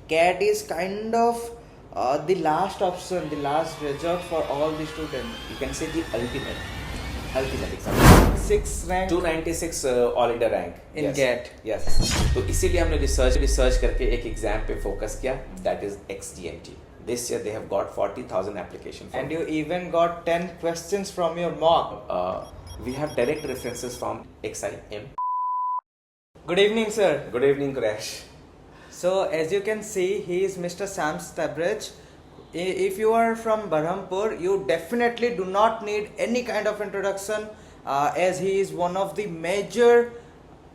CAT is kind of the last option, the last resort for all the students. You can say the ultimate exam. 6 rank 296 all India rank in GAT. Yes तो इसीलिए हमने research करके एक exam पे focus किया, that is XGMT. This year they have got 40,000 application And you even got 10 questions from your mock. We have direct references from XIM. Good evening, sir. Good evening क्रैश. So, as you can see, he is Mr. Tabrej. If you are from Berhampur, you definitely do not need any kind of introduction, as he is one of the major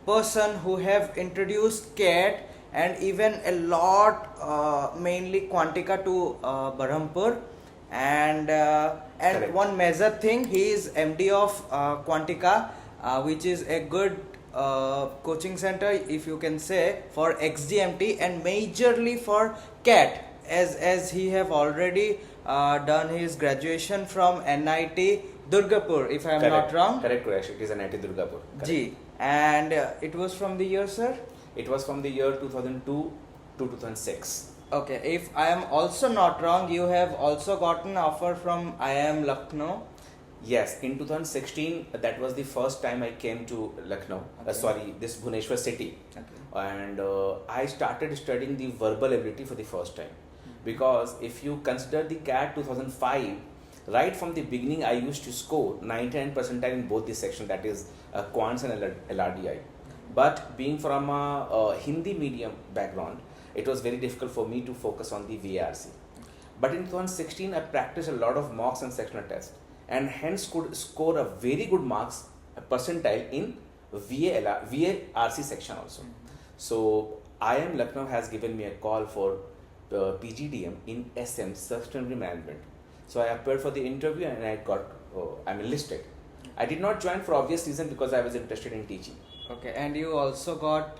person who have introduced CAT and even a lot, mainly Quantica to Berhampur, and Correct. one major thing, he is MD of Quantica, which is a good coaching center, if you can say, for XGMT and majorly for CAT, as he have already done his graduation from NIT Durgapur, if I am not wrong. Correct, Quraish. It is NIT Durgapur. Ji. And it was from the year, sir? It was from the year 2002 to 2006. Okay, if I am also not wrong, you have also gotten offer from IIM Lucknow. Yes, in 2016, that was the first time I came to Lucknow. Okay. This Bhubaneswar city. Okay. And I started studying the verbal ability for the first time. Because if you consider the CAT 2005, right from the beginning, I used to score 99 percentile in both the sections, that is Quants and LRDI. But being from a Hindi medium background, it was very difficult for me to focus on the VARC. But in 2016, I practiced a lot of mocks and sectional tests, and hence could score a very good marks, a percentile in VARC section also. So IIM Lucknow has given me a call for PGDM in SM, Sustainability Management. So I appeared for the interview and I'm enlisted. I did not join for obvious reason because I was interested in teaching. Okay, and you also got,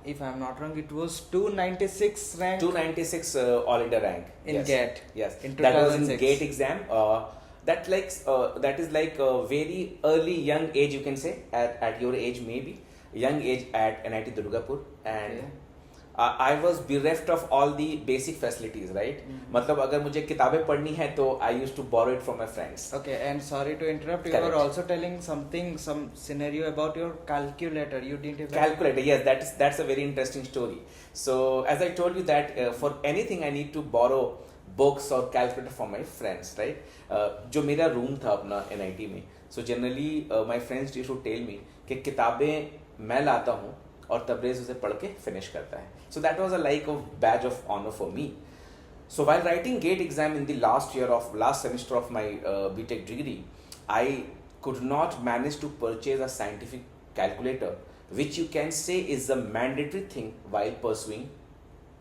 if I am not wrong, it was 296 rank 296 all India rank in GAT. Yes, in that was in 2006. GATE exam. That is like a very early young age, you can say, at your age, maybe young age at NIT Durgapur, and Okay. I was bereft of all the basic facilities, right? मतलब अगर मुझे किताबें पढ़नी है तो I used to borrow it from my friends. Okay, and sorry to interrupt, you Correct. were also telling some scenario about your calculator. You didn't even Calculator, yes, that's a very interesting story. So as I told you that for anything I need to borrow books or calculator from my friends, right? जो मेरा room था अपना NIT में, so generally my friends used to tell me कि किताबें मैं लाता हूँ और तबरेज उसे पढ़ के फिनिश करता है. So that was a like of badge of honor for me. So while writing GATE exam in the last semester of my BTech degree, I could not manage to purchase a scientific calculator, which you can say is a mandatory thing while pursuing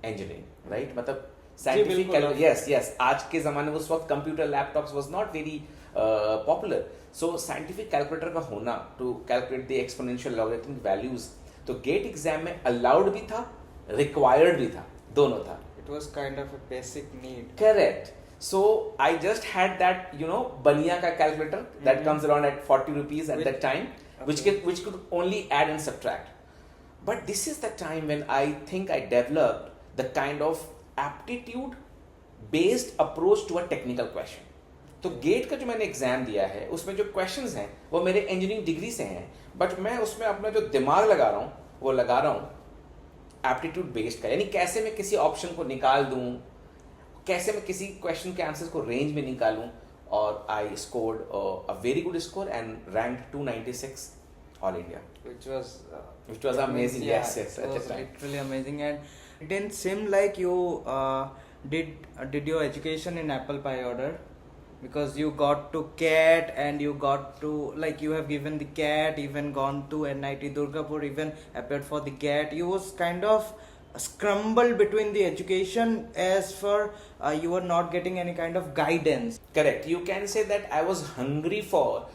engineering, right? मतलब scientific calculator, yes, आज के ज़माने में उस वक्त computer laptops was not very popular. So scientific calculator का होना to calculate the exponential logarithmic values, तो GATE exam में allowed भी था, required भी था, दोनों था. It was kind of a basic need. Correct. So I just had that, Bania ka calculator that comes around at 40 rupees at that time, Okay. which could only add and subtract. But this is the time when I think I developed the kind of aptitude based approach to a technical question. तो gate का जो मैंने exam दिया है उसमें जो questions हैं वो मेरे इंजीनियरिंग डिग्री से हैं, बट मैं उसमें अपना जो दिमाग लगा रहा हूँ वो लगा रहा हूँ एप्टीट्यूड बेस्ड का, यानी कैसे मैं किसी ऑप्शन को निकाल दूँ, कैसे मैं किसी क्वेश्चन के आंसर्स को रेंज में निकालूँ, और I scored a very good score and ranked 296 all India, which was amazing. Yeah, yes it at was that time. literally amazing, and it didn't seem like you did your education in apple pie order, because you got to CAT and you got to, like, you have given the CAT, even gone to NIT Durgapur, even appeared for the GAT. You was kind of scrambled between the education, as for you were not getting any kind of guidance. Correct. You can say that I was hungry for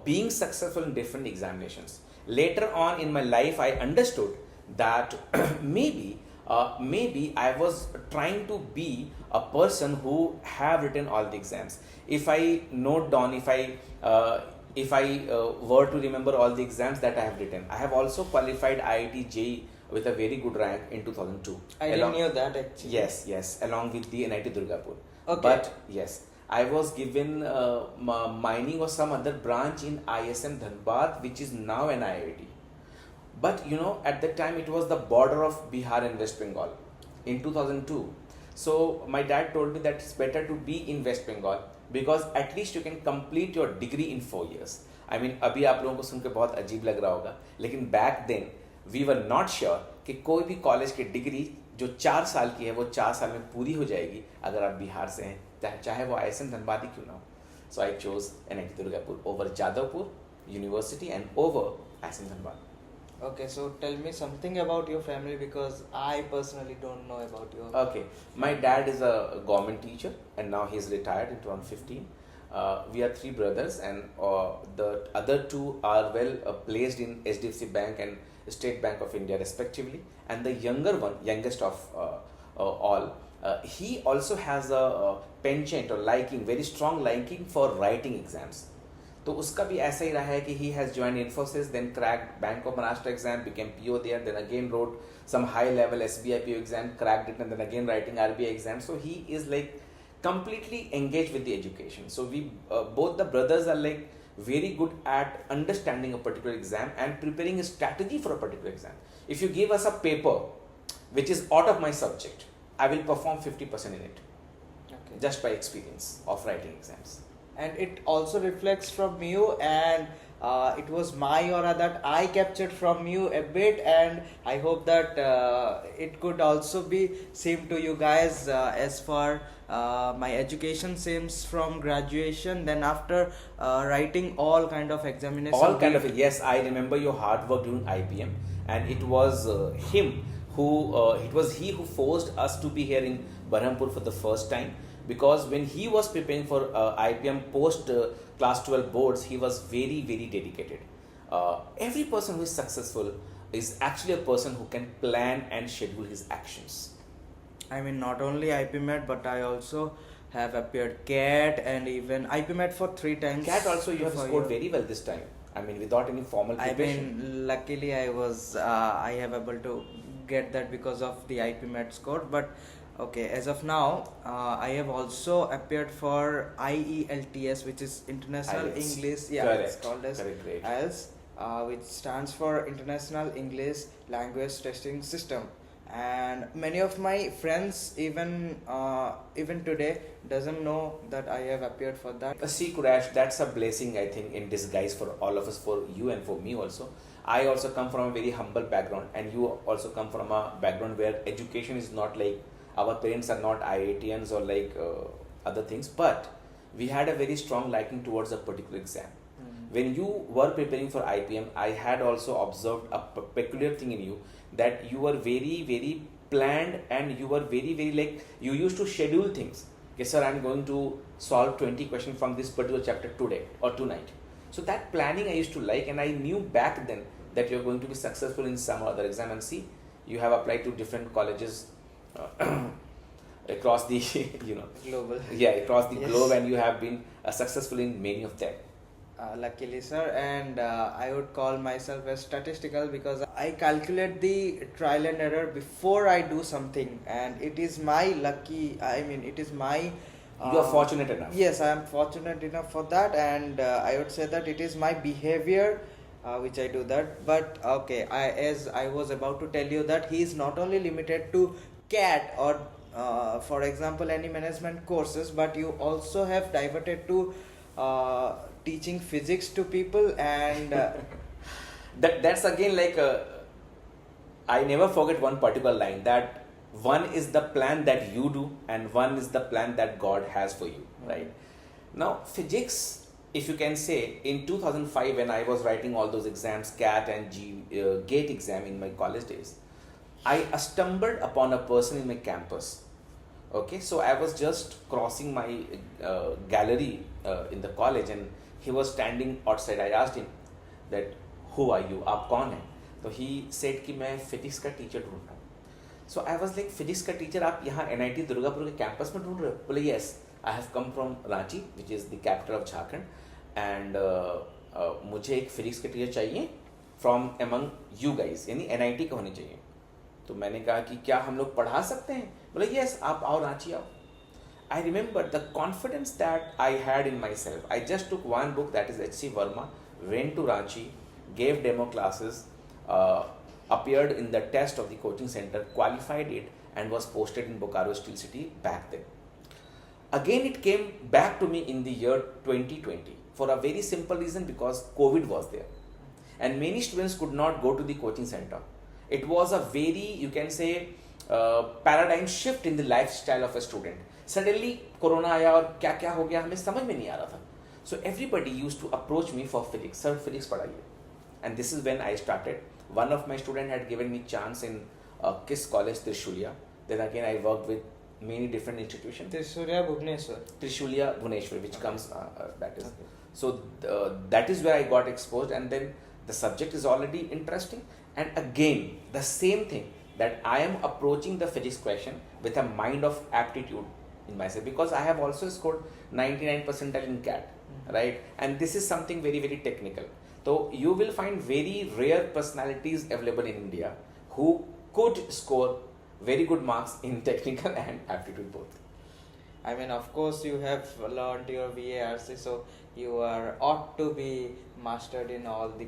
being successful in different examinations. Later on in my life, I understood that maybe I was trying to be a person who have written all the exams. If I note down, if I were to remember all the exams that I have written, I have also qualified IIT JEE with a very good rank in 2002. I didn't know that actually. Yes, along with the NIT Durgapur. Okay. But yes, I was given mining or some other branch in ISM Dhanbad, which is now an IIT. But you know, at that time it was the border of Bihar and West Bengal in 2002. So my dad told me that it's better to be in West Bengal because at least you can complete your degree in 4 years. I mean, अभी आप लोगों को सुन के बहुत अजीब लग रहा होगा, लेकिन back then we were not sure कि कोई भी कॉलेज की डिग्री जो 4 साल की है वो 4 साल में पूरी हो जाएगी अगर आप बिहार से हैं, चाहे वो ISM धनबाद ही क्यों ना हो. So I chose NIT Durgapur over Jadavpur University and over ISM Dhanbad. Okay, so tell me something about your family because I personally don't know about your. Okay, my dad is a government teacher and now he's retired in 2015. We are 3 brothers and the other 2 are well placed in HDFC Bank and State Bank of India respectively. And the younger one, youngest of all, he also has a penchant or liking, very strong liking for writing exams. तो उसका भी ऐसा ही रहा है कि he has joined Infosys, then cracked Bank of Maharashtra exam, became PO there, then again wrote some high level SBI PO exam, cracked it, and then again writing RBI exam. So he is like completely engaged with the education. So we both the brothers are like very good at understanding a particular exam and preparing a strategy for a particular exam. If you give us a paper which is out of my subject, I will perform 50% in it. Okay. Just by experience of writing exams. And it also reflects from you, and it was my aura that I captured from you a bit, and I hope that it could also be same to you guys. As far my education seems from graduation, then after writing all kind of examinations. All kind of, yes, I remember your hard work during IPM, and it was him who it was he who forced us to be here in Berhampur for the first time. Because when he was preparing for IPM post class 12 boards, he was very, very dedicated. Every person who is successful is actually a person who can plan and schedule his actions. I mean, not only IPMET, but I also have appeared CAT and even IPMET for 3 times. CAT also you have scored very well this time. I mean, without any formal preparation. I mean, luckily I have able to get that because of the IPMET score. But okay, as of now, I have also appeared for IELTS, which is International IELTS. English. Yeah, correct. it's called as Correct, IELTS, which stands for International English Language Testing System. And many of my friends, even today, doesn't know that I have appeared for that. See, Kurash, that's a blessing, I think, in disguise for all of us, for you and for me also. I also come from a very humble background, and you also come from a background where education is not like, our parents are not IITians or like other things, but we had a very strong liking towards a particular exam. When you were preparing for IPM, I had also observed a peculiar thing in you, that you were very, very planned, and you were very, very like, you used to schedule things. Okay, sir, I'm going to solve 20 questions from this particular chapter today or tonight. So that planning I used to like, and I knew back then that you're going to be successful in some other exam. And see, you have applied to different colleges across the global. Yeah, across the Yes. globe, and you have been successful in many of them. Luckily, sir, and I would call myself as statistical because I calculate the trial and error before I do something, and it is my lucky. I mean, it is my. You are fortunate enough. Yes, I am fortunate enough for that, and I would say that it is my behavior which I do that. But okay, as I was about to tell you that he is not only limited to CAT or for example any management courses, but you also have diverted to teaching physics to people, and that's again like I never forget one particular line, that one is the plan that you do and one is the plan that God has for you, right? Now physics, if you can say, in 2005 when I was writing all those exams, CAT and GATE exam in my college days, I stumbled upon a person in my campus. Okay, so I was just crossing my gallery in the college, and he was standing outside. I asked him that, who are you? आप कौन है? So he said कि मैं physics का teacher ढूंढ रहा हूँ. So I was like, physics का teacher आप यहाँ NIT दुर्गापुर के campus में ढूंढ रहे हो? बोले yes, I have come from Ranchi, which is the capital of Jharkhand, and मुझे एक physics का teacher चाहिए from among you guys, यानी NIT का होनी चाहिए. तो मैंने कहा कि क्या हम लोग पढ़ा सकते हैं? बोले यस, आप आओ रांची आओ. I remember the confidence that I had in myself. I just took one book, that is H.C. Verma, went to Ranchi, gave demo classes, appeared in the test of the coaching center, qualified it, and was posted in Bokaro Steel City back then. Again, it came back to me in the year 2020 for a very simple reason, because COVID was there. And many students could not go to the coaching center. It was a very, you can say, paradigm shift in the lifestyle of a student. Suddenly corona आया और क्या क्या हो गया हमें समझ में नहीं आ रहा था. So everybody used to approach me for physics. Sir, physics पढ़ाइए. And this is when I started. One of my student had given me chance in KISS College Trishulya. Then again I worked with many different institutions. Trishulya Bhubaneswar. Trishulya Bhubaneswar, which comes that is. So that is where I got exposed, and then the subject is already interesting. And again the same thing, that I am approaching the physics question with a mind of aptitude in myself, because I have also scored 99 percentile in CAT, right? And this is something very, very technical. So you will find very rare personalities available in India who could score very good marks in technical and aptitude both. I mean, of course, you have learned your VARC, so you are ought to be mastered in all the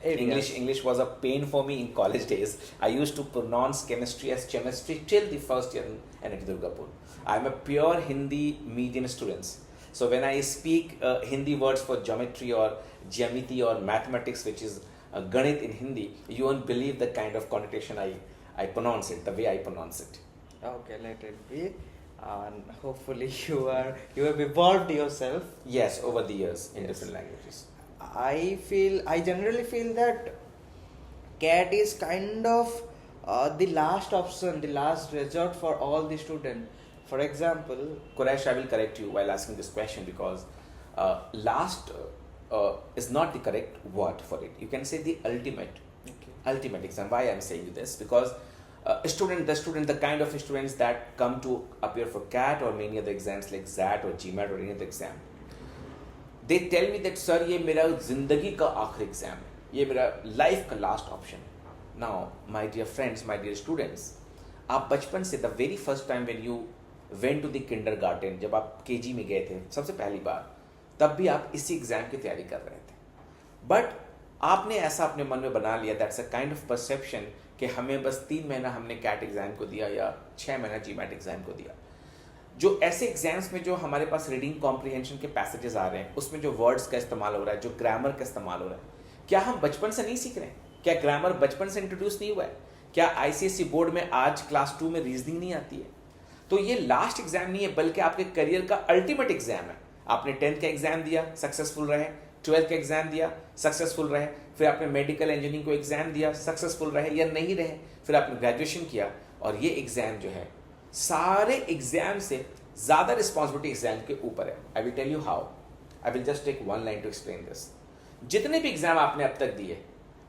areas. English was a pain for me in college days. I used to pronounce chemistry as chemistry till the first year in NIT Durgapur. I am a pure Hindi medium student. So when I speak Hindi words for geometry or geometry or mathematics, which is Ganit in Hindi, you won't believe the kind of connotation I pronounce it, the way I pronounce it. Okay, let it be. And hopefully you have evolved yourself. Yes, over the years in Yes. different languages. I generally feel that CAT is kind of the last option, the last resort for all the students. For example, Quresh, I will correct you while asking this question, because last is not the correct word for it. You can say the ultimate exam. Why I am saying you this? Because the kind of students that come to appear for CAT or many other exams like XAT or GMAT or any other exam, they tell me that, sir, ये मेरा जिंदगी का आखिरी exam है, ये मेरा life का last option. Now my dear friends, my dear students, आप बचपन से the very first time when you went to the kindergarten, जब आप केजी में गए थे सबसे पहली बार, तब भी आप इसी एग्जाम की तैयारी कर रहे थे. बट आपने ऐसा अपने मन में बना लिया, that's a kind of perception, कि हमें बस 3 महीना हमने कैट एग्जाम को दिया या 6 महीना जीमैट एग्जाम को दिया. जो ऐसे एग्जाम्स में जो हमारे पास रीडिंग कॉम्प्रिहेंशन के पैसेजेस आ रहे हैं, उसमें जो वर्ड्स का इस्तेमाल हो रहा है, जो ग्रामर का इस्तेमाल हो रहा है, क्या हम बचपन से नहीं सीख रहे हैं? क्या ग्रामर बचपन से इंट्रोड्यूस नहीं हुआ है? क्या आईसीएसई बोर्ड में आज क्लास 2 में रीजनिंग नहीं आती है? तो ये लास्ट एग्जाम नहीं है, बल्कि आपके करियर का अल्टीमेट एग्जाम है. आपने 10th का एग्जाम दिया, सक्सेसफुल रहे, 12th का एग्जाम दिया, सक्सेसफुल रहे, फिर आपने मेडिकल इंजीनियरिंग को एग्जाम दिया, सक्सेसफुल रहे या नहीं रहे, फिर आपने ग्रेजुएशन किया, और ये एग्जाम जो है सारे एग्जाम से ज़्यादा रिस्पॉन्सिबिलिटी एग्जाम के ऊपर है. I will tell you how. I will just take one line to explain this. जितने भी एग्जाम आपने अब तक दिए,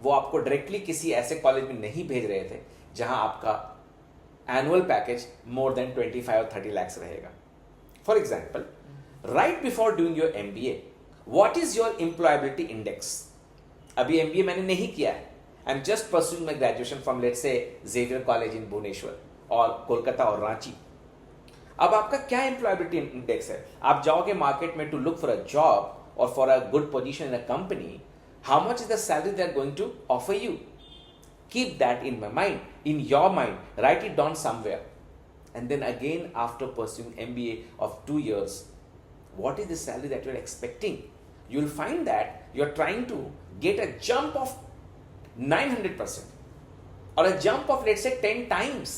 वो आपको डायरेक्टली किसी ऐसे कॉलेज में नहीं भेज रहे थे जहां आपका एनुअल पैकेज मोर देन 25 और 30 lakhs रहेगा. For example, right before doing your MBA, what is your employability index? अभी MBA मैंने नहीं किया है, I am just pursuing my graduation from let's say Xavier college in Bhubaneswar और कोलकाता और रांची. अब आपका क्या एम्प्लॉयबिलिटी इंडेक्स है? आप जाओगे मार्केट में to look for a job और for a good position in a company, how much is the salary they are going to offer you? Keep that in my mind, in your mind, write it down somewhere. And then again, after pursuing MBA of 2 years, what is the salary that you're expecting? You'll find that you're trying to get a jump of 900% or a jump of, let's say, 10 times.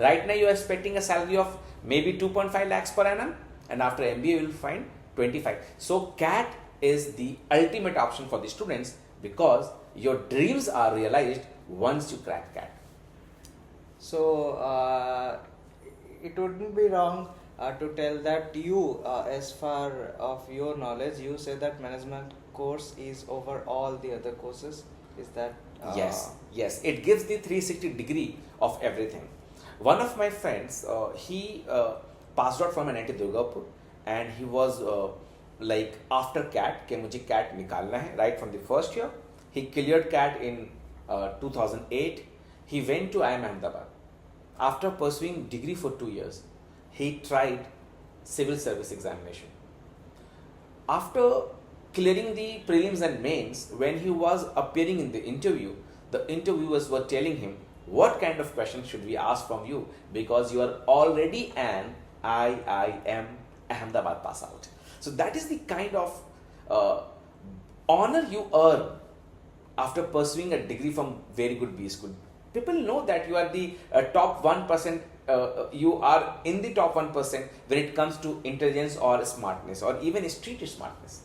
Right now, you're expecting a salary of maybe 2.5 lakhs per annum, and after MBA, you'll find 25. So, CAT is the ultimate option for the students, because your dreams are realized once you crack CAT. so it wouldn't be wrong to tell that you, as far of your knowledge, you say that management course is over all the other courses. Is that Yes, it gives the 360 degree of everything. One of my friends, he passed out from NIT Durgapur, and he was like after CAT कि मुझे CAT निकालना है right from the first year. He cleared CAT in 2008. He went to IIM Ahmedabad. After pursuing degree for 2 years, he tried civil service examination. After clearing the prelims and mains, when he was appearing in the interviewers were telling him, what kind of questions should we ask from you, because you are already an IIM Ahmedabad pass out. So that is the kind of honor you earn after pursuing a degree from very good B school. People know that you are the top 1%, you are in the top 1% when it comes to intelligence or smartness or even street smartness.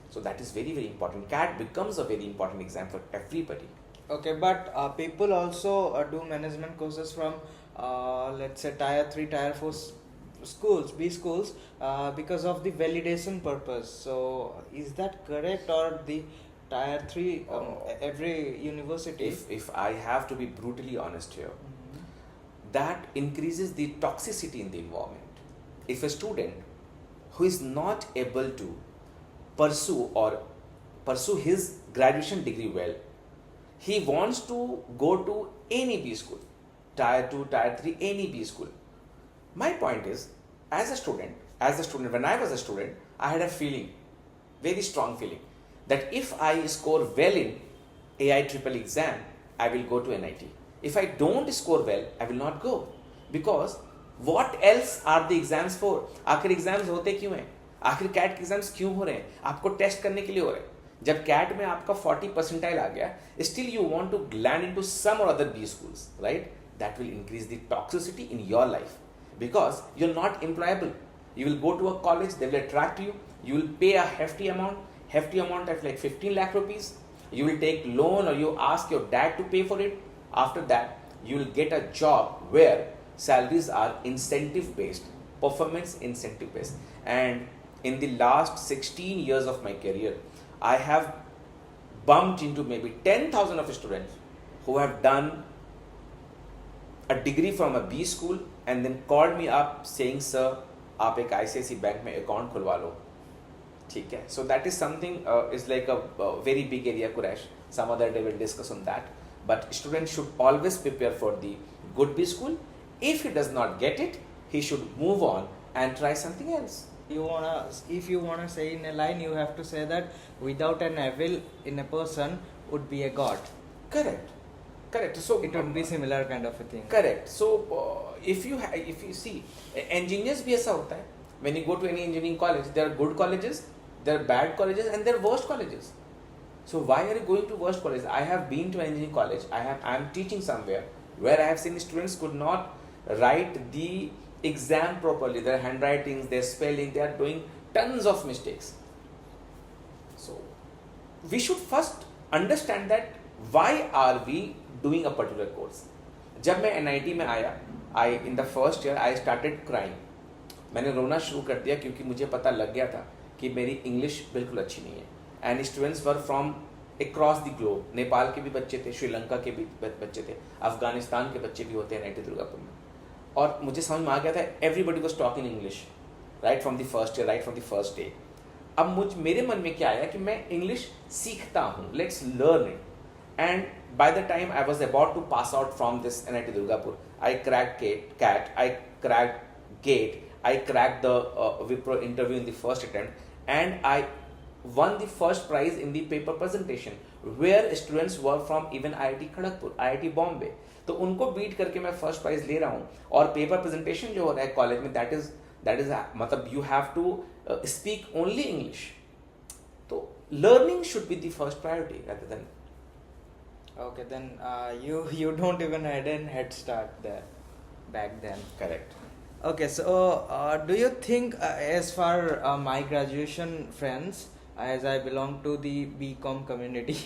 So that is very, very important. CAT becomes a very important exam for everybody. Okay, but people also do management courses from let's say tier 3, tier 4 schools, B schools, because of the validation purpose. So is that correct, or the tier 3 every university? If I have to be brutally honest here, that increases the toxicity in the environment. If a student who is not able to pursue his graduation degree well, he wants to go to any B school, tier 2, tier 3, any B school. My point is, as a student, when I was a student, I had a feeling, very strong feeling, that if I score well in AI triple exam, I will go to NIT. If I don't score well, I will not go. Because what else are the exams for? आखिर exams होते क्यों हैं? आखिर CAT के exams क्यों हो रहे हैं? आपको टेस्ट करने के लिए हो रहे हैं. जब CAT में आपका 40 percentile आ गया, still you want to land into some or other B schools, right? That will increase the toxicity in your life, because you're not employable. You will go to a college, they will attract you, you will pay a hefty amount of like 15 lakh rupees. You will take loan or you ask your dad to pay for it. After that, you will get a job where salaries are incentive based, performance incentive based. And in the last 16 years of my career, I have bumped into maybe 10,000 of students who have done a degree from a B school and then called me up saying, sir, आप एक ICICI bank में account खुलवा लो. ठीक है. So that is something is like a very big area, Kuresh. Some other day we'll discuss on that. But students should always prepare for the good B school. If he does not get it, he should move on and try something else. If you wanna say in a line, you have to say that without an evil in a person would be a god. Correct. So it would be similar kind of a thing. Correct. So if you see, engineers भी ऐसा होता है. When you go to any engineering college, there are good colleges, there are bad colleges, and there are worst colleges. So why are you going to worst colleges? I have been to an engineering college. I am teaching somewhere where I have seen students could not write the exam properly. Their handwritings, their spelling, they are doing tons of mistakes. So we should first understand that why are we doing a particular course. जब मैं NIT में आया, in the first year I started crying. मैंने रोना शुरू कर दिया क्योंकि मुझे पता लग गया था कि मेरी इंग्लिश बिल्कुल अच्छी नहीं है. And students were from across the globe. Nepal के भी बच्चे थे, श्रीलंका के भी बच्चे थे, अफगानिस्तान के बच्चे भी होते हैं NIT दुर्गापुर में. और मुझे समझ में आ गया था everybody was talking English right from the first year, right from the first day. अब मेरे मन में क्या आया कि मैं इंग्लिश सीखता हूँ, let's learn it. And by the time I was about to pass out from this NIT Durgapur, I cracked CAT, I cracked GATE, I cracked the Wipro interview in the first attempt, and I won the first prize in the paper presentation, where students were from even IIT Kharagpur, IIT Bombay. तो उनको beat करके मैं first prize ले रहा हूँ. और paper presentation जो हो रहा है कॉलेज में, दैट इज मतलब you have to speak only English. तो learning should be the first priority rather than. Okay, then you don't even had a head start there back then. Correct. Okay, so do you think as for my graduation friends, as I belong to the BCom community,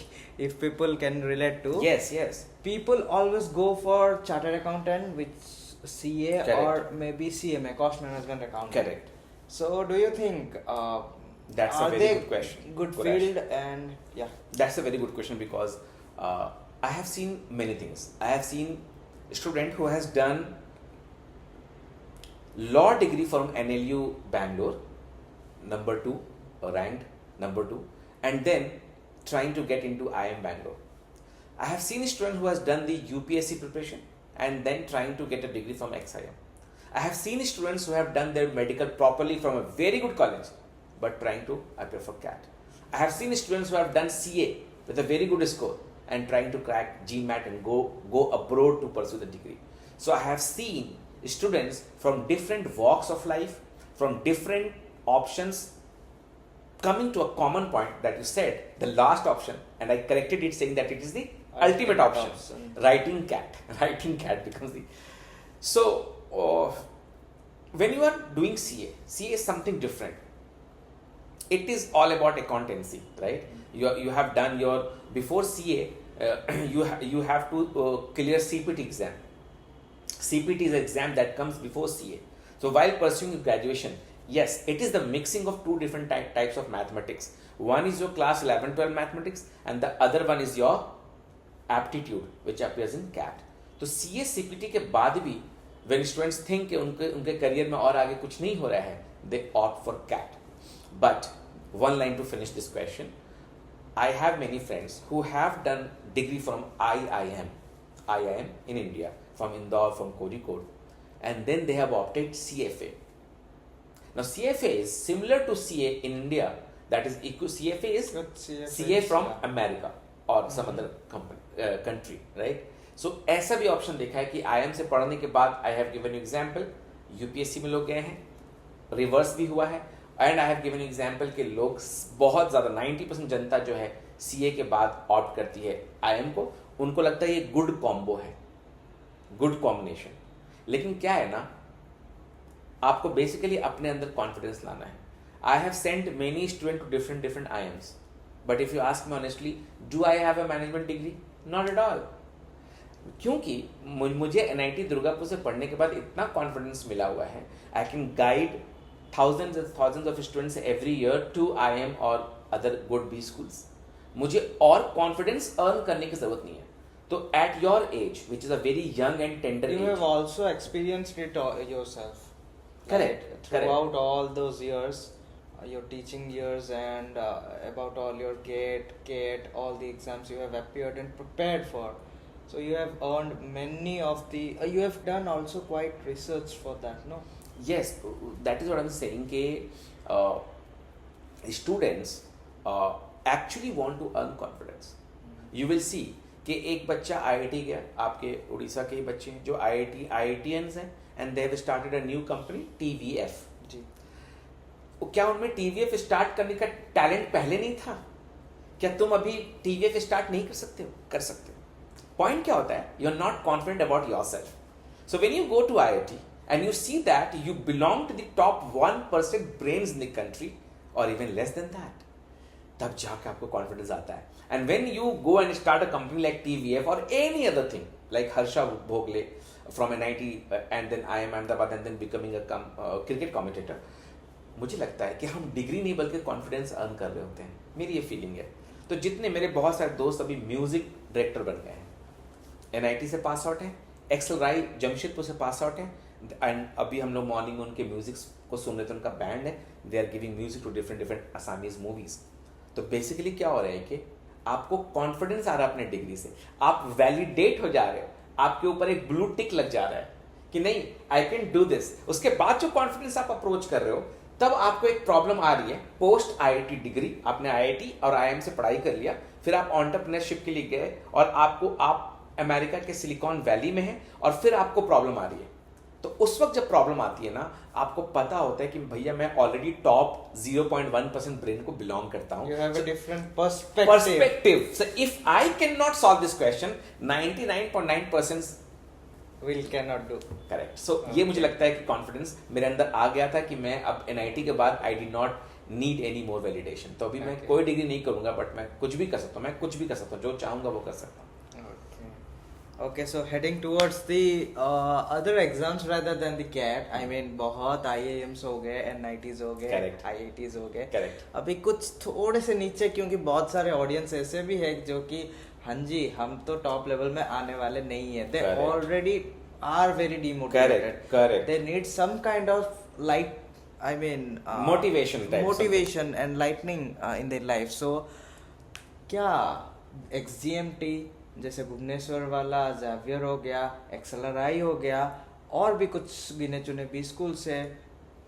if people can relate to, yes, people always go for chartered accountant, which CA. Correct. Or maybe CMA, cost management accountant. Correct. So do you think that's a very good question. Good field, and yeah. That's a very good question, because I have seen many things. I have seen a student who has done law degree from NLU Bangalore, number 2, ranked number 2, and then trying to get into IIM Bangalore. I have seen a student who has done the UPSC preparation and then trying to get a degree from XIM. I have seen students who have done their medical properly from a very good college but trying to appear for CAT. I have seen students who have done CA with a very good score and trying to crack GMAT and go abroad to pursue the degree. So I have seen students from different walks of life, from different options, coming to a common point that you said, the last option, and I corrected it saying that it is the ultimate option. Writing CAT becomes the... So, when you are doing CA is something different. It is all about accountancy, right? You have done your, before CA, you have to clear CPT exam. CPT is an exam that comes before CA. So while pursuing graduation, yes, it is the mixing of two different types of mathematics. One is your class 11-12 mathematics and the other one is your aptitude which appears in CAT. तो CA CPT के बाद भी when students think कि उनके career में और आगे कुछ नहीं हो रहा है, they opt for CAT. But one line to finish this question. I have many friends who have done degree from IIM in India, from Indore, from Kozhikode, and then they have opted CFA. Now CFA is similar to CA in India, that is CFA is CA from America or some other country, right? So ऐसा भी option देखा है कि IIM से पढ़ने के बाद I have given you example, UPSC में लोग गए हैं, reverse भी हुआ है, and I have given you example कि लोग बहुत ज़्यादा 90% जनता जो है CA के बाद opt करती है IIM को, उनको लगता है ये good combo है, good combination. लेकिन क्या है ना, आपको बेसिकली अपने अंदर कॉन्फिडेंस लाना है. I have sent many student to different IIMs, but if you ask me honestly, do I have a management degree? Not at all. क्योंकि मुझे NIT दुर्गापुर से पढ़ने के बाद इतना कॉन्फिडेंस मिला हुआ है, I can guide thousands of students every year to IIM और अदर गुड बी स्कूल्स. मुझे और कॉन्फिडेंस अर्न करने की जरूरत नहीं है. तो at your age, which is a very young and tender age, you have also experienced it yourself. Correct. Right? Throughout all those years, your teaching years, and about all your GATE, all the exams you have appeared and prepared for. So you have earned many of the. You have done also quite research for that, no? Yes, that is what I'm saying. Students actually want to earn confidence. You will see कि एक बच्चा IIT गया, आपके उड़ीसा के बच्चे हैं जो IITians हैं, and they have started a new company TVF. जी. क्या उनमें TVF स्टार्ट करने का टैलेंट पहले नहीं था? क्या तुम अभी TVF स्टार्ट नहीं कर सकते हो? कर सकते हो. पॉइंट क्या होता है? You are not confident about yourself. So when you go to IIT and you see that you belong to the top 1% brains in the country or even less than that, तब जाके आपको confidence आता है. And when you go and start a company like TVF or any other thing like Harsha Bhogle from NIT and then IIM Ahmedabad and then becoming a cricket commentator, मुझे लगता है कि हम डिग्री नहीं बल्कि confidence earn कर रहे होते हैं. मेरी ये फीलिंग है. तो जितने मेरे बहुत सारे दोस्त अभी म्यूजिक डायरेक्टर बन गए हैं, NIT से पास आउट हैं, एक्सल राय जमशेदपुर से पास आउट हैं, एंड अभी हम लोग मॉर्निंग उनके म्यूजिक को सुन रहे थे. उनका बैंड है, they are giving music to different Assamese movies. तो बेसिकली क्या हो रहा है कि आपको कॉन्फिडेंस आ रहा है अपने डिग्री से, आप वैलिडेट हो जा रहे हो, आपके ऊपर एक ब्लू टिक लग जा रहा है कि नहीं आई कैन डू दिस. उसके बाद जो कॉन्फिडेंस आप अप्रोच कर रहे हो, तब आपको एक प्रॉब्लम आ रही है. पोस्ट IIT डिग्री, आपने IIT और IIM से पढ़ाई कर लिया, फिर आप एंटरप्रेन्योरशिप के लिए गए और आप अमेरिका के सिलिकॉन वैली में हैं और फिर आपको प्रॉब्लम आ रही है. तो उस वक्त जब प्रॉब्लम आती है ना, आपको पता होता है कि भैया मैं ऑलरेडी टॉप 0.1% ब्रेन को बिलोंग करता हूं. You have a different perspective. So if I cannot solve this question, 99.9% cannot do. Correct. So ये मुझे लगता है कि कॉन्फिडेंस मेरे अंदर आ गया था कि मैं अब NIT के बाद I did not need any more validation. तो अभी मैं कोई डिग्री नहीं करूंगा, बट मैं कुछ भी कर सकता हूँ, जो चाहूंगा वो कर सकता हूँ. Okay, so heading towards the other exams rather than the CAT, I mean बहुत IIMs हो गए, NITs हो गए, IITs हो गए. Correct. अभी कुछ थोड़े से नीचे, क्योंकि बहुत सारे ऑडियंस ऐसे भी है जो कि हाँ जी हम तो टॉप लेवल में आने वाले नहीं है. They already are very demotivated. Correct. They need some kind of light, I mean motivation and lightning in their life. So क्या XGMT जैसे भुवनेश्वर वाला, ज़ावियर हो गया, एक्सेलराई हो गया, और भी कुछ गिने चुने 20 स्कूल्स है,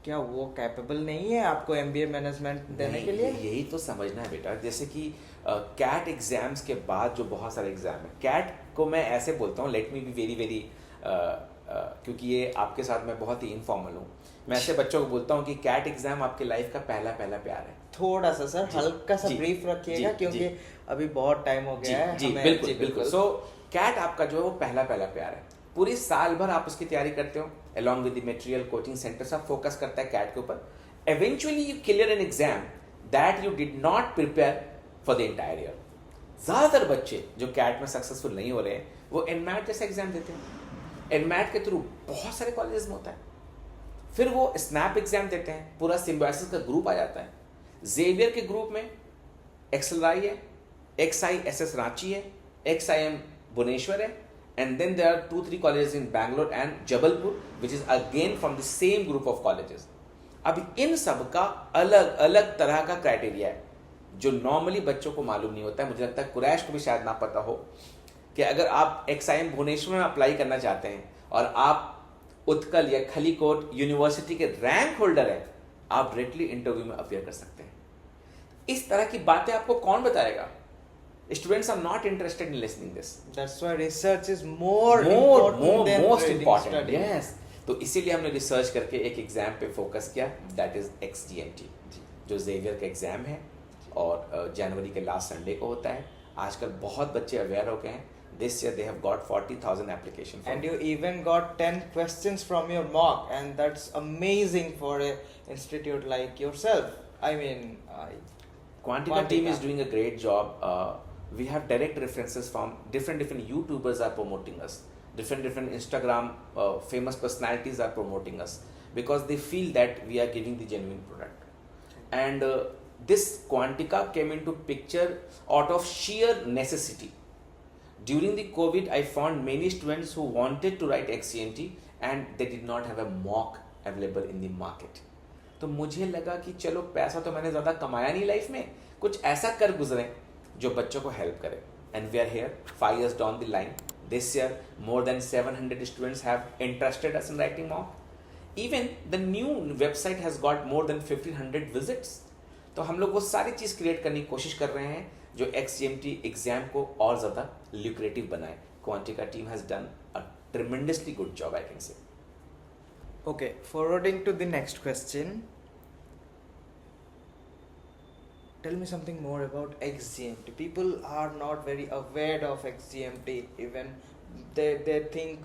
क्या वो कैपेबल नहीं है आपको MBA मैनेजमेंट देने के लिए? यही तो समझना है बेटा। जैसे कि कैट एग्जाम्स के बाद जो बहुत सारे एग्जाम है, कैट को मैं ऐसे बोलता हूँ, let me be very very, क्योंकि ये आपके साथ मैं बहुत ही इनफॉर्मल हूँ, मैं ऐसे बच्चों को बोलता हूँ कि कैट एग्जाम आपकी लाइफ का पहला पहला प्यार है। थोड़ा सा सर हल्का सा ब्रीफ रखिएगा, क्योंकि अभी बहुत टाइम हो गया है। जी बिल्कुल बिल्कुल। सो कैट आपका जो है वो पहला पहला प्यार है। पूरी साल भर आप उसकी तैयारी करते हो, along with the material coaching center, सब फोकस करता है कैट के ऊपर। Eventually you clear an exam that you did not prepare for the entire year. ज़्यादातर बच्चे जो कैट में सक्सेसफुल नहीं हो रहे हैं वो एनमैट जैसा एग्जाम देते हैं। एनमैट के थ्रू बहुत सारे कॉलेजेस में होता है, फिर वो स्नैप एग्जाम देते हैं, पूरा सिम्बायोसिस का ग्रुप आ जाता है। जेवियर के ग्रुप में एक्सेलराई है, XISS रांची है, XIM भुवनेश्वर है, and then there are 2-3 colleges in Bangalore and Jabalpur, which is again from the same group of colleges. अब इन सब का अलग अलग तरह का क्राइटेरिया है जो नॉर्मली बच्चों को मालूम नहीं होता है। मुझे लगता है कुरैश को भी शायद ना पता हो कि अगर आप XIM भुवनेश्वर में अप्लाई करना चाहते हैं और आप उत्कल या खलीकोट यूनिवर्सिटी के रैंक होल्डर हैं, आप डायरेक्टली इंटरव्यू में अपियर कर सकते हैं। इस तरह की बातें आपको कौन बताएगा? Students are not interested in listening this. That's why research is more important than most reading, important. studying. Yes. तो इसीलिए हमने रिसर्च करके एक एग्जाम पे फोकस किया, दैट इज XGMT, जो जेवियर का एग्जाम है और जनवरी के लास्ट संडे को होता है। आजकल बहुत बच्चे अवेयर हो गए हैं। This year they have got 40,000 applications. And you even got 10 questions from your mock, and that's amazing for a institute like yourself. I mean, Quantica team is doing a great job. We have direct references from different YouTubers are promoting us. Different Instagram famous personalities are promoting us because they feel that we are giving the genuine product. And this Quantica came into picture out of sheer necessity. During the COVID, I found many students who wanted to write XCMT and they did not have a mock available in the market. तो मुझे लगा कि चलो पैसा तो मैंने ज़्यादा कमाया नहीं लाइफ में, कुछ ऐसा कर गुजरें जो बच्चों को हेल्प करे। And we are here 5 years down the line. This year, more than 700 students have interested us in writing mock. Even the new website has got more than 1,500 visits. तो हम लोग वो सारी चीज़ क्रिएट करने की कोशिश कर रहे हैं जो XCMT एग्जाम को और ज़्यादा lucrative बनाए। Quantica team has done a tremendously good job, I can say. Okay, forwarding to the next question. Tell me something more about XGMT. People are not very aware of XGMT. Even they think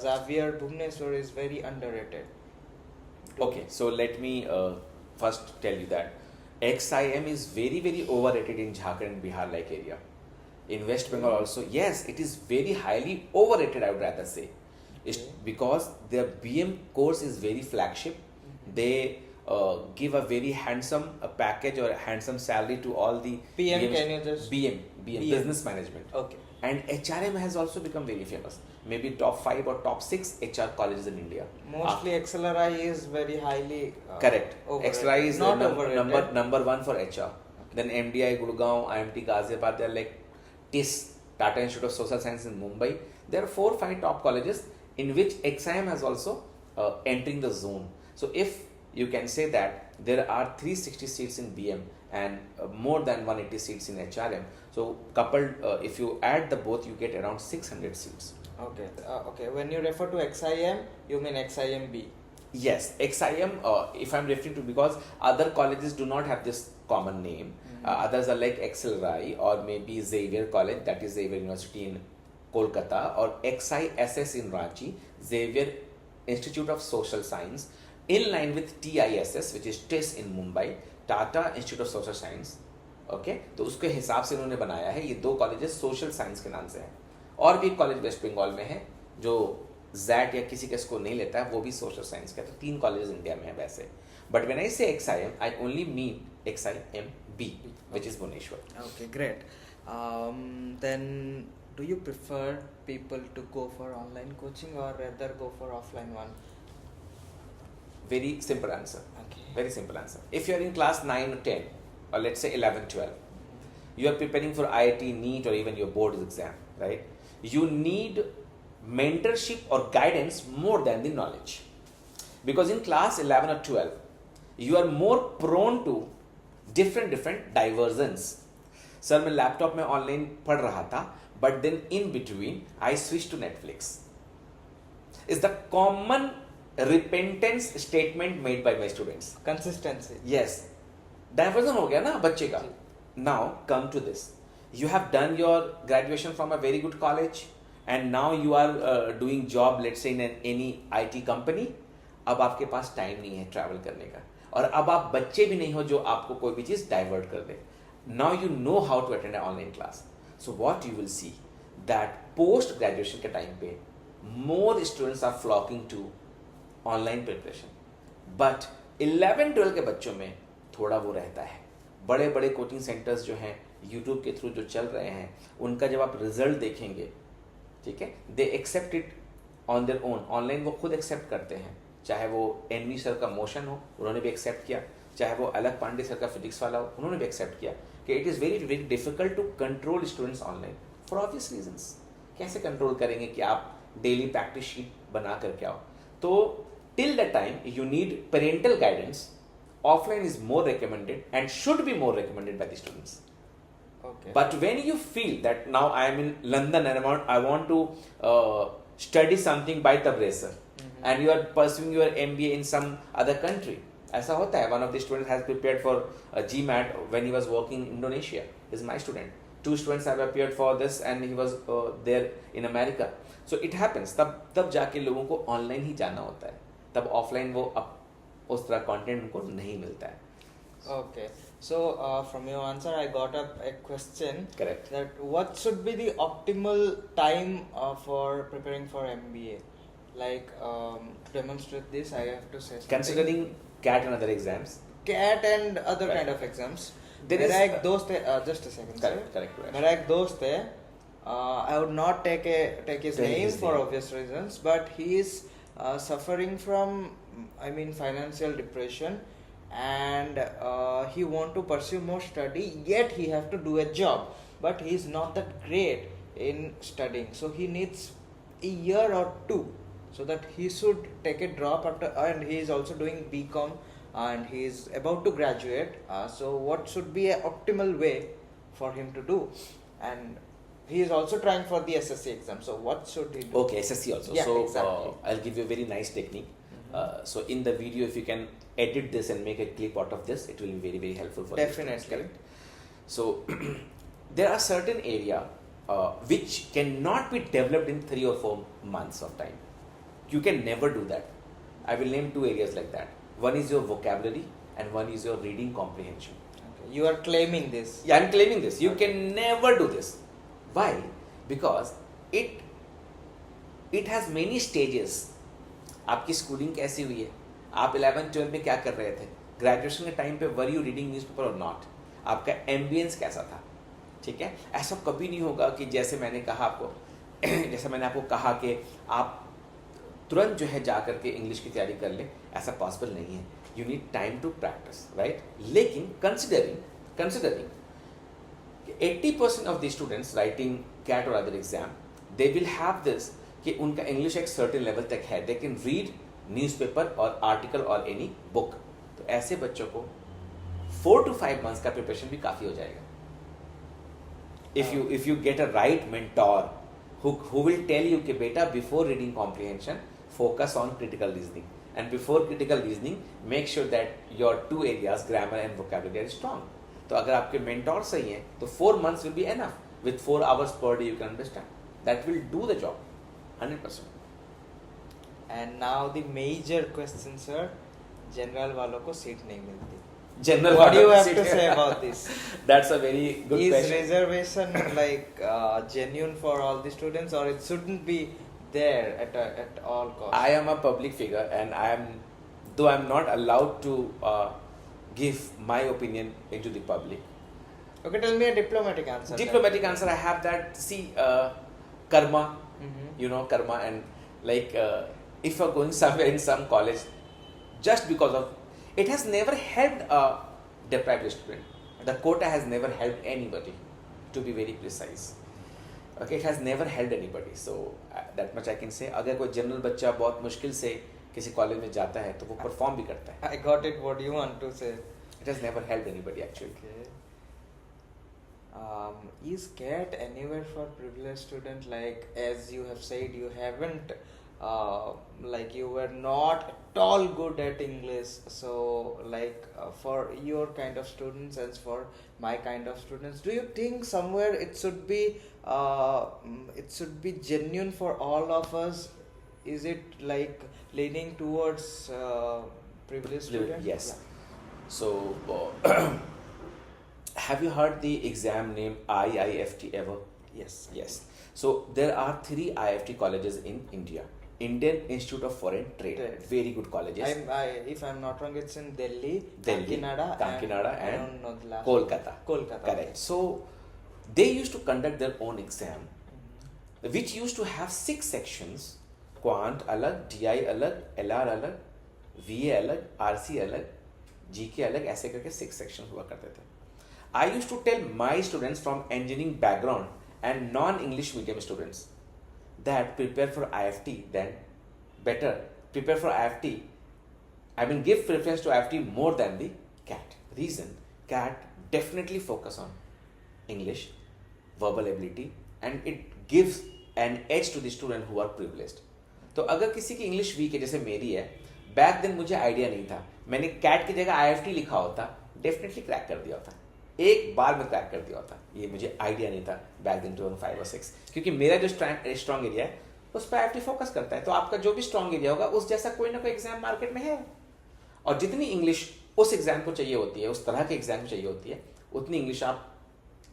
Xavier Bhuvneshwar is very underrated. Okay, so let me first tell you that XIM is very overrated in Jharkhand and Bihar like area. In West Bengal also, yes, it is very highly overrated, I would rather say. It's because their BM course is very flagship. They give a very handsome package or handsome salary to all the PM. BMs. Can you just BM business management. Okay. And HRM has also become very famous. Maybe top 5 or top 6 HR colleges in India. Mostly XLRI is very highly correct. overrated. XLRI is not overrated. number 1 for HR. Then MDI Gurgaon, IMT Ghaziabad, they are like TIS, Tata Institute of Social Science in Mumbai. There are 4-5 top colleges in which XIM has also entering the zone. So if you can say that there are 360 seats in BM and more than 180 seats in HRM. So coupled, if you add the both, you get around 600 seats. Okay. Okay. When you refer to XIM, you mean XIMB? Yes, XIM. If I'm referring to, because other colleges do not have this common name. Others are like XLRI or maybe Xavier College, that is Xavier University in Kolkata, or XISS in Ranchi, Xavier Institute of Social Science, in line with TISS, which is TIS in Mumbai, Tata Institute of Social Science. Okay, तो उसके हिसाब से उन्होंने बनाया है। ये 2 colleges social science के नाम से हैं, और भी कॉलेज वेस्ट बंगाल में है जो जैट या किसी के इसको नहीं लेता है, वो भी सोशल साइंस का। तो 3 कॉलेजेस इंडिया में है वैसे। बट व्हेन आई से XIM, I only mean XIMB, which is Bhuvneshwar. Okay, great. Then do you prefer people to go for online coaching or rather go for offline one? Very simple answer. Okay. Very simple answer. If you are in class 9 or 10, or let's say 11, 12, you are preparing for IIT, NEET, or even your board exam, right? You need mentorship or guidance more than the knowledge. Because in class 11 or 12, you are more prone to different diversions. Sir, मैं laptop में online पढ़ रहा था, but then in between I switched to Netflix. Is the common repentance statement made by my students. Consistency. Yes. Diversion हो गया ना बच्चे का. Now come to this. You have done your graduation from a very good college and now you are doing job, let's say in any IT company. अब आपके पास time नहीं है travel करने का और अब आप बच्चे भी नहीं हो जो आपको कोई भी चीज डाइवर्ट कर दे. Now you know how to attend an online class. So what you will see that post graduation के टाइम पे more students are flocking to online preparation. But 11-12 के बच्चों में थोड़ा वो रहता है. बड़े बड़े कोचिंग सेंटर्स जो हैं यूट्यूब के थ्रू जो चल रहे हैं उनका जब आप रिजल्ट देखेंगे, ठीक है, they accept it on their own. Online वो खुद एक्सेप्ट करते हैं. चाहे वो एनवी सर का मोशन हो, उन्होंने भी एक्सेप्ट किया. चाहे वो अलग पांडे सर का फिजिक्स वाला हो, उन्होंने भी एक्सेप्ट किया कि it is very very difficult to control students online for obvious reasons. कैसे कंट्रोल करेंगे कि आप डेली प्रैक्टिस शीट बना करके आओ. तो till the time you need parental guidance. Offline is more recommended and should be more recommended by the students. Okay. But when you feel that now I am in London and I want to study something by Tabrej Sir, and you are pursuing your MBA in some other country, ऐसा होता है. One of the students has prepared for GMAT when he was working in Indonesia. Is my student. 2 students have appeared for this and he was there in America. So it happens. तब जाके लोगों को online ही जाना होता है. तब offline वो उस तरह कंटेंट उनको नहीं मिलता है. Okay, so from your answer I got a question. Correct. That what should be the optimal time for preparing for MBA? Like to demonstrate this, I have to say something. Considering CAT and other exams. CAT and other Correct. kind of exams. There is मेरा एक दोस्त है, just a second. Correct. मेरा एक दोस्त है. I would not take his name for obvious reasons, but he is suffering from, I mean, financial depression, and he want to pursue more study, yet he have to do a job, but he is not that great in studying, so he needs a year or 2 so that he should take a drop after, and he is also doing BCom and he is about to graduate. So what should be an optimal way for him to do? And he is also trying for the SSC exam. So what should he do? Okay, SSC also. Yeah, so exactly. I'll give you a very nice technique. So in the video, if you can edit this and make a clip out of this, it will be very very helpful for you. Definitely. Correct. So there are certain area which cannot be developed in 3 or 4 months of time. You can never do that. I will name 2 areas like that. One is your vocabulary and one is your reading comprehension. Okay. You are claiming this. Yeah, I'm claiming this. You can never do this. Why? Because it has many stages. आपकी schooling कैसी हुई है, आप 11-12 में क्या कर रहे थे, ग्रेजुएशन के टाइम पे वर यू रीडिंग न्यूज़पेपर और नॉट, आपका एम्बियंस कैसा था. ठीक है, ऐसा कभी नहीं होगा कि जैसे मैंने कहा आपको जैसे मैंने आपको कहा कि आप तुरंत जो है जा करके इंग्लिश की तैयारी कर ले, ऐसा पॉसिबल नहीं है. You need time to practise, right. लेकिन considering 80% of the students writing CAT or other exam, they will have this कि उनका इंग्लिश एक सर्टेन लेवल तक है, they can read न्यूज़पेपर और आर्टिकल और एनी बुक. तो ऐसे बच्चों को 4 to 5 months का प्रिपरेशन भी काफ़ी हो जाएगा. If you get a right mentor who will tell you कि बेटा before reading comprehension focus on critical reasoning, and before critical reasoning make sure that your 2 areas grammar and vocabulary are strong. तो अगर आपके mentor सही हैं तो 4 months will be enough. With 4 hours per day you can understand. That will do the job 100%. And now the major question, sir. General वालों को seat नहीं मिलती. General What do you have sit- to say about this? That's a very good Is question. reservation like genuine for all the students, or it shouldn't be there at all costs? I am a public figure and though I'm not allowed to give my opinion into the public. Okay, tell me a diplomatic answer. Diplomatic answer, I have that. See, karma, Mm-hmm. you know, karma, and like if you're going somewhere in some college, just because of it has never helped a deprived student. The quota has never helped anybody, to be very precise. Okay, it has never held anybody, so that much I can say. अगर कोई general बच्चा बहुत मुश्किल से किसी college में जाता है तो वो परफॉर्म भी करता है. I got it. What do you want to say? It has never held anybody actually. Okay. Is CAT anywhere for privileged student? Like as you have said, you haven't, like you were not at all good at English. So like for your kind of students and for my kind of students, do you think somewhere it should be genuine for all of us? Is it like leaning towards privileged students? Yes. Yeah. So have you heard the exam name IIFT ever? Yes. Yes. So there are 3 IIFT colleges in India. Indian Institute of Foreign Trade. Very good colleges. If I'm not wrong, it's in Delhi, Kankinada and I don't know the last Kolkata. Kolkata. Correct. Okay. So they used to conduct their own exam, which used to have 6 sections: Quant alag, DI alag, LR alag, VA alag, RC alag, GK alag. ऐसे करके 6 sections हुआ करते थे. I used to tell my students from engineering background and non-English medium students that prepare for IFT, then better prepare for IFT. I mean, give preference to IFT more than the CAT. Reason: CAT definitely focus on English, verbal ability, and it gives an edge to the student who are privileged. तो अगर किसी की English weak है जैसे मेरी है, back then मुझे idea नहीं था, मैंने कैट की जगह IFT लिखा होता, डेफिनेटली क्रैक कर दिया होता, एक बार में क्रैक कर दिया होता. ये मुझे आइडिया नहीं था बैक देन 2005 और 6, क्योंकि मेरा जो स्ट्रॉन्ग एरिया है उस पर IFT फोकस करता है. तो आपका जो भी स्ट्रॉन्ग एरिया होगा उस जैसा कोई ना कोई एग्जाम मार्केट में है, और जितनी इंग्लिश उस एग्जाम को चाहिए होती है, उस तरह के एग्जाम को चाहिए होती है, उतनी इंग्लिश आप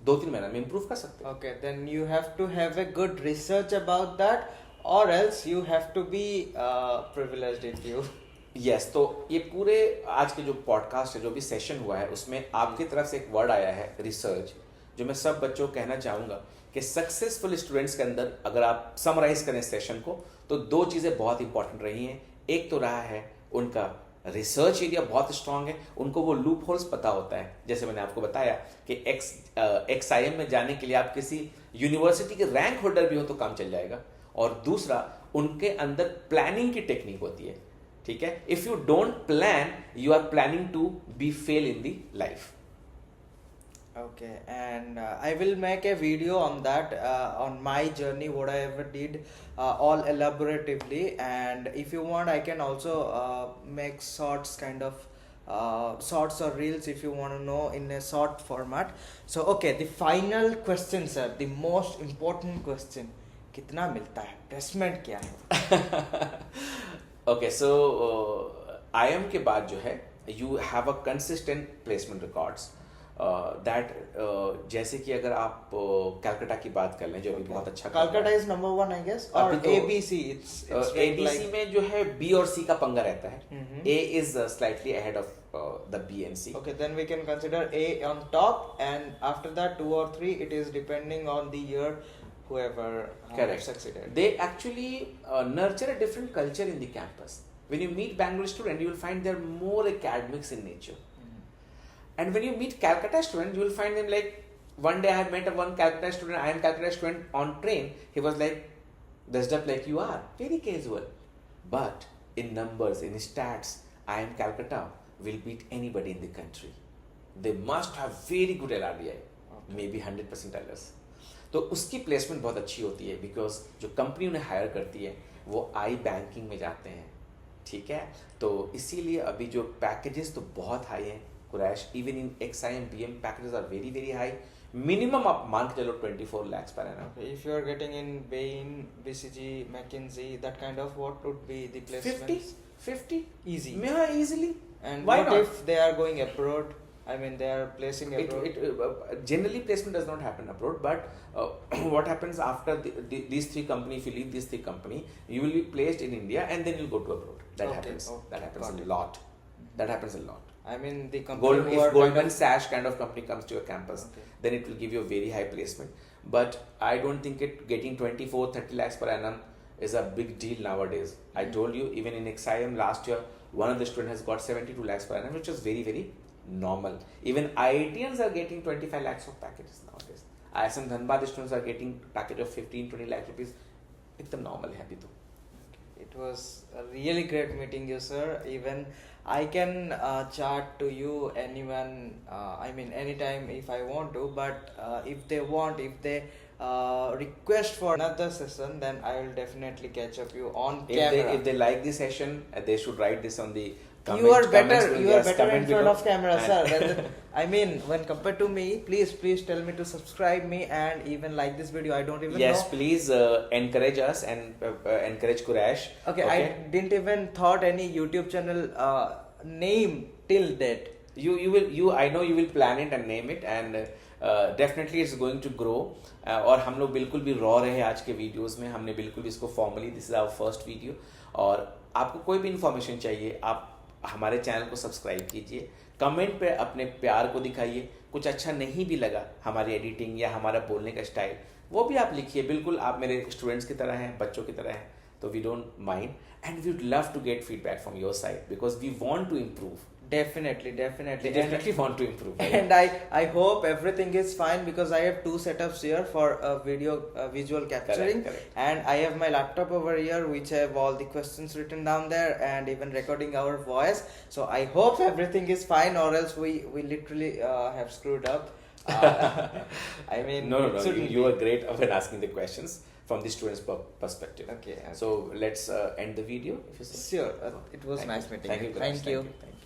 2-3 महीने में इंप्रूव कर सकते हैं. Okay, then you have to have a good research about that, or else you have to be privileged if you. Yes, तो ये पूरे आज के जो पॉडकास्ट है, जो भी सेशन हुआ है, उसमें आपकी तरफ से एक वर्ड आया है रिसर्च, जो मैं सब बच्चों को कहना चाहूँगा कि सक्सेसफुल स्टूडेंट्स के अंदर अगर आप समराइज करें सेशन को, तो 2 चीज़ें बहुत इंपॉर्टेंट रही हैं. एक तो रहा है उनका रिसर्च एरिया बहुत स्ट्रांग है, उनको वो लूप होल्स पता होता है. जैसे मैंने आपको बताया कि XIM में जाने के लिए आप किसी यूनिवर्सिटी के रैंक होल्डर भी हो तो काम चल जाएगा. और दूसरा, उनके अंदर प्लानिंग की टेक्निक होती है. ठीक है, if you don't plan, you are planning to be fail in the life. Okay, and I will make a video on that, on my journey, what I ever did, all elaboratively. And if you want, I can also make shorts, kind of shorts or reels, if you want to know, in a short format. So okay, the final question, sir, the most important question: कितना मिलता है, placement क्या है? Okay, so IM के बाद जो है, you have a consistent placement records. That जैसे कि अगर आप कलकत्ता की बात कर लें, जो अभी बहुत अच्छा Calcutta is number 1 I guess, और ABC ABC में जो है B और C का पंगा रहता है. A is slightly ahead of the B and C. Okay, then we can consider A on top, and after that 2 or 3 it is depending on the year whoever succeeded. They actually nurture a different culture in the campus. When you meet Bangalore student, you will find they're more academics in nature. And when you meet Calcutta student, you will find them like, one day I have met one Calcutta student, I am Calcutta student on train, he was like dressed up like you are, very casual. But in numbers, in stats, I am Calcutta will beat anybody in the country. They must have very good LRDI, maybe 100% LS. तो उसकी placement बहुत अच्छी होती है, because जो company उन्हें higher करती है वो आई बैंकिंग में जाते हैं. ठीक है, तो इसीलिए अभी जो पैकेजेस तो बहुत हाई हैं कुरैश. Even in XIM BM packages are very very high. Minimum आप मान के चलो 24 lakhs per annum. If you are getting in Bain, BCG, McKinsey, that kind of, what would be the placements? 50 easy. Yeah, easily. And why what not? if they are going abroad? I mean, they are placing abroad. Generally placement does not happen abroad, but what happens after these 3 companies, if you leave these 3 companies, you will be placed in India and then you'll go to abroad. That happens. That happens a lot. That happens a lot. I mean, the company if Goldman Sachs kind of company comes to your campus, then it will give you a very high placement. But I don't think getting 24-30 lakhs per annum is a big deal nowadays. I told you, even in XIM last year, one of the students has got 72 lakhs per annum, which is very, very normal. Even IITians are getting 25 lakhs of packages nowadays. ISM Dhanbad students are getting package of 15-20 lakh rupees. एकदम normal है अभी तो. It was a really great meeting you, sir. Even I can chat to you anyone, I mean anytime if I want to, but if they request for another session, then I will definitely catch up you on camera. If they like this session, they should write this on the comment. You are better comment in front below. of camera, sir. I mean, when compared to me, please tell me to subscribe me and even like this video. I don't even Yes, know. please encourage us and encourage Quraish. Okay, I didn't even thought any YouTube channel name till that. I know you will plan it and name it, and definitely it's going to grow. और हम लोग बिल्कुल भी raw रहे आज के videos में, हमने बिल्कुल भी इसको formally, this is our first video. और आपको कोई भी इन्फॉर्मेशन चाहिए, आप हमारे चैनल को सब्सक्राइब कीजिए, कमेंट पे अपने प्यार को दिखाइए. कुछ अच्छा नहीं भी लगा हमारी एडिटिंग या हमारा बोलने का स्टाइल, वो भी आप लिखिए. बिल्कुल आप मेरे स्टूडेंट्स की तरह हैं, बच्चों की तरह हैं, तो we don't mind and we would love to get feedback from your side because we want to improve. Definitely. We definitely want to improve. Right? And I hope everything is fine because I have two setups here for visual capturing. Correct. And I have my laptop over here which have all the questions written down there and even recording our voice. So I hope everything is fine, or else we literally have screwed up. I mean, no. You were great when asking the questions from the students' perspective. Okay. So let's end the video. If you say. Sure. It was nice meeting you. Thank you. Thank you.